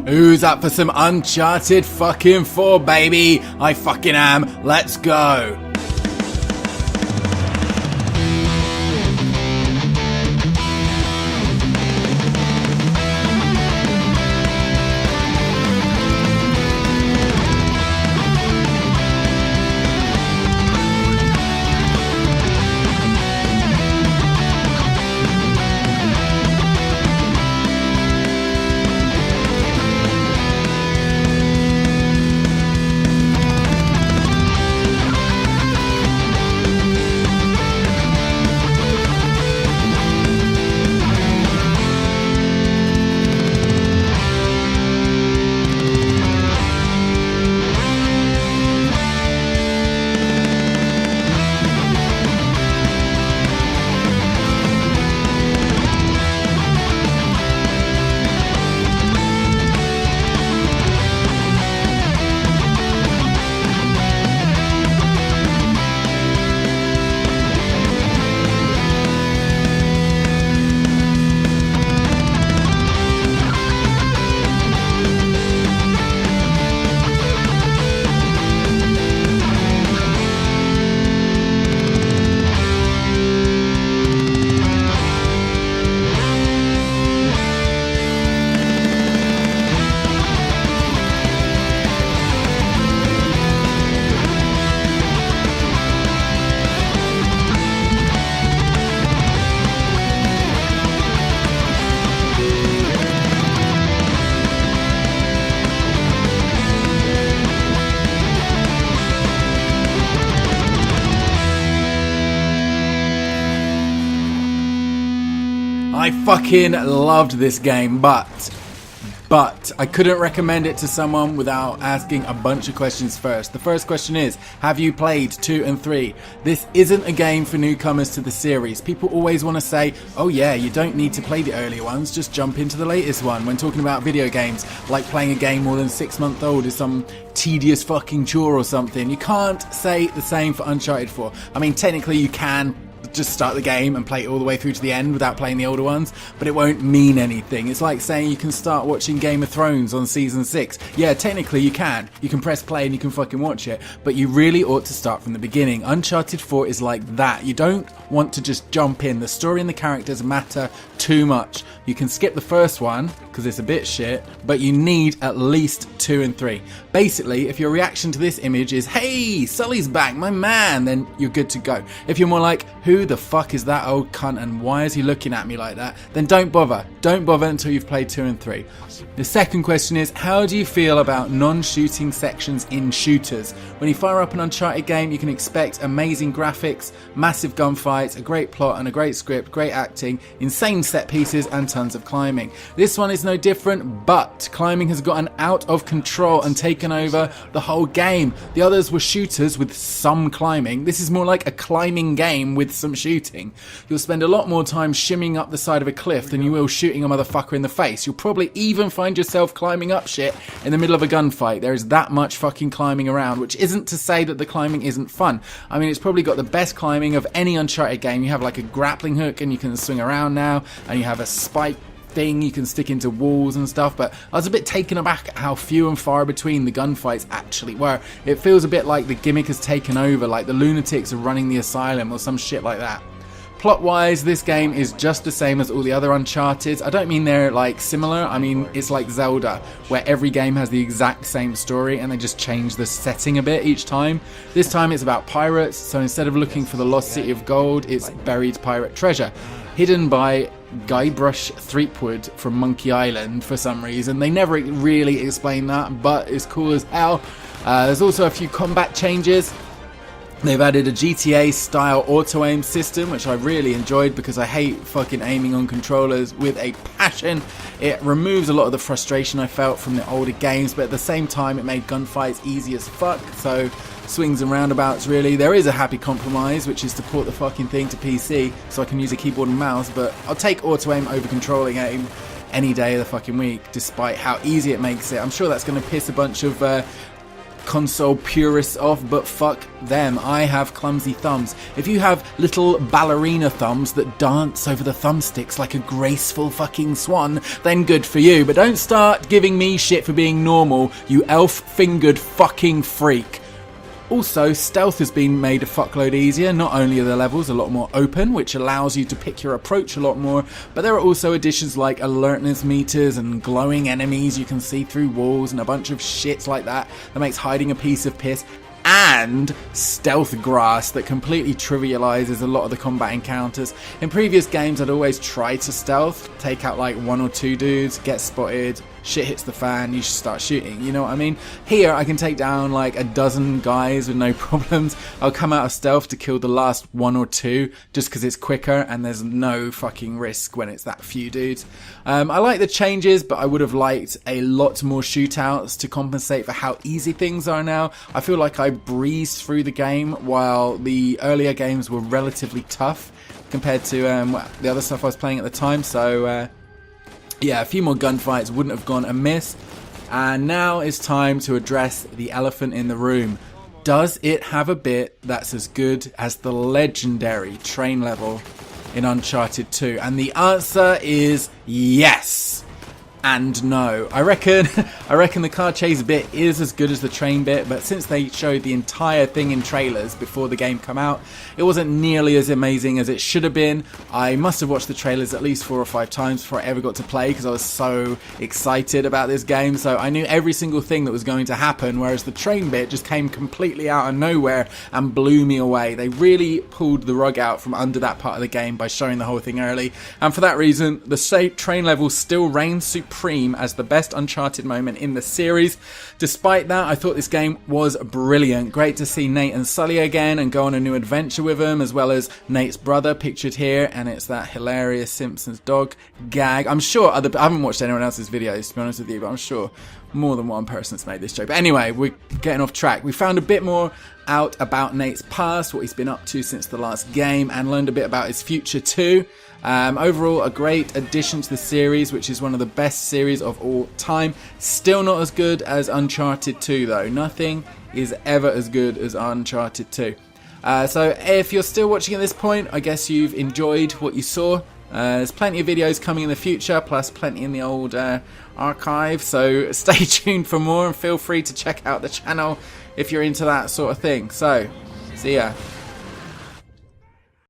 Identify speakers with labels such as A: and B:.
A: Who's up for some Uncharted fucking 4, baby? I fucking am. Let's go. I fucking loved this game, but I couldn't recommend it to someone without asking a bunch of questions first. The first question is, have you played 2 and 3? This isn't a game for newcomers to the series. People always want to say, oh yeah, you don't need to play the earlier ones, just jump into the latest one. When talking about video games, like playing a game more than 6 months old is some tedious fucking chore or something. You can't say the same for Uncharted 4. I mean, technically you can just start the game and play it all the way through to the end without playing the older ones, but it won't mean anything. It's like saying you can start watching Game of Thrones on season 6. Yeah, technically you can press play and you can fucking watch it, but you really ought to start from the beginning. Uncharted 4 is like that. You don't want to just jump in. The story and the characters matter too much. You can skip the first one because it's a bit shit, but you need at least 2 and 3. Basically, if your reaction to this image is, hey, Sully's back, my man, then you're good to go. If you're more like, who the fuck is that old cunt and why is he looking at me like that, then don't bother. Don't bother until you've played 2 and 3. The second question is, how do you feel about non-shooting sections in shooters? When you fire up an Uncharted game, you can expect amazing graphics, massive gunfights, a great plot and a great script, great acting, insane set pieces and tons of climbing. This one is no different, but climbing has gotten out of control and taken over the whole game. The others were shooters with some climbing. This is more like a climbing game with some shooting. You'll spend a lot more time shimmying up the side of a cliff than you will shooting a motherfucker in the face. You'll probably even find yourself climbing up shit in the middle of a gunfight. There is that much fucking climbing around, which isn't to say that the climbing isn't fun. I mean, it's probably got the best climbing of any Uncharted game. You have like a grappling hook and you can swing around now, and you have a spike thing you can stick into walls and stuff, but I was a bit taken aback at how few and far between the gunfights actually were. It feels a bit like the gimmick has taken over, like the lunatics are running the asylum or some shit like that. Plot-wise, this game is just the same as all the other Uncharted. I don't mean they're like similar, I mean it's like Zelda, where every game has the exact same story and they just change the setting a bit each time. This time it's about pirates, so instead of looking for the lost city of gold, it's buried pirate treasure, hidden by Guybrush Threepwood from Monkey Island for some reason. They never really explain that, but it's cool as hell. There's also a few combat changes. They've added a GTA style auto aim system, which I really enjoyed because I hate fucking aiming on controllers with a passion. It removes a lot of the frustration I felt from the older games, but at the same time it made gunfights easy as fuck, so swings and roundabouts really. There is a happy compromise, which is to port the fucking thing to PC so I can use a keyboard and mouse, but I'll take auto aim over controlling aim any day of the fucking week, despite how easy it makes it. I'm sure that's going to piss a bunch of console purists off, but fuck them. I have clumsy thumbs. If you have little ballerina thumbs that dance over the thumbsticks like a graceful fucking swan, then good for you. But don't start giving me shit for being normal, you elf-fingered fucking freak. Also, stealth has been made a fuckload easier. Not only are the levels a lot more open, which allows you to pick your approach a lot more, but there are also additions like alertness meters and glowing enemies you can see through walls and a bunch of shit like that that makes hiding a piece of piss, and stealth grass that completely trivializes a lot of the combat encounters. In previous games I'd always try to stealth, take out like 1 or 2 dudes, get spotted, shit hits the fan, you should start shooting, you know what I mean? Here I can take down like a dozen guys with no problems. I'll come out of stealth to kill the last 1 or 2 just because it's quicker and there's no fucking risk when it's that few dudes. I like the changes, but I would have liked a lot more shootouts to compensate for how easy things are now. I feel like I breezed through the game while the earlier games were relatively tough compared to the other stuff I was playing at the time, so yeah, a few more gunfights wouldn't have gone amiss. And now it's time to address the elephant in the room. Does it have a bit that's as good as the legendary train level in Uncharted 2? And the answer is yes and no. I reckon the car chase bit is as good as the train bit, but since they showed the entire thing in trailers before the game come out, it wasn't nearly as amazing as it should have been. I must have watched the trailers at least 4 or 5 times before I ever got to play because I was so excited about this game, so I knew every single thing that was going to happen, whereas the train bit just came completely out of nowhere and blew me away. They really pulled the rug out from under that part of the game by showing the whole thing early, and for that reason the train level still reigns supreme as the best Uncharted moment in the series. Despite that, I thought this game was brilliant. Great to see Nate and Sully again and go on a new adventure with them, as well as Nate's brother pictured here, and it's that hilarious Simpsons dog gag. I'm sure I haven't watched anyone else's videos to be honest with you, but I'm sure more than one person's made this joke. But anyway, we're getting off track. We found a bit more out about Nate's past, what he's been up to since the last game, and learned a bit about his future too. Overall, a great addition to the series, which is one of the best series of all time. Still not as good as Uncharted 2 though. Nothing is ever as good as Uncharted 2. So if you're still watching at this point, I guess you've enjoyed what you saw. There's plenty of videos coming in the future, plus plenty in the old archive, so stay tuned for more and feel free to check out the channel if you're into that sort of thing. So, see ya.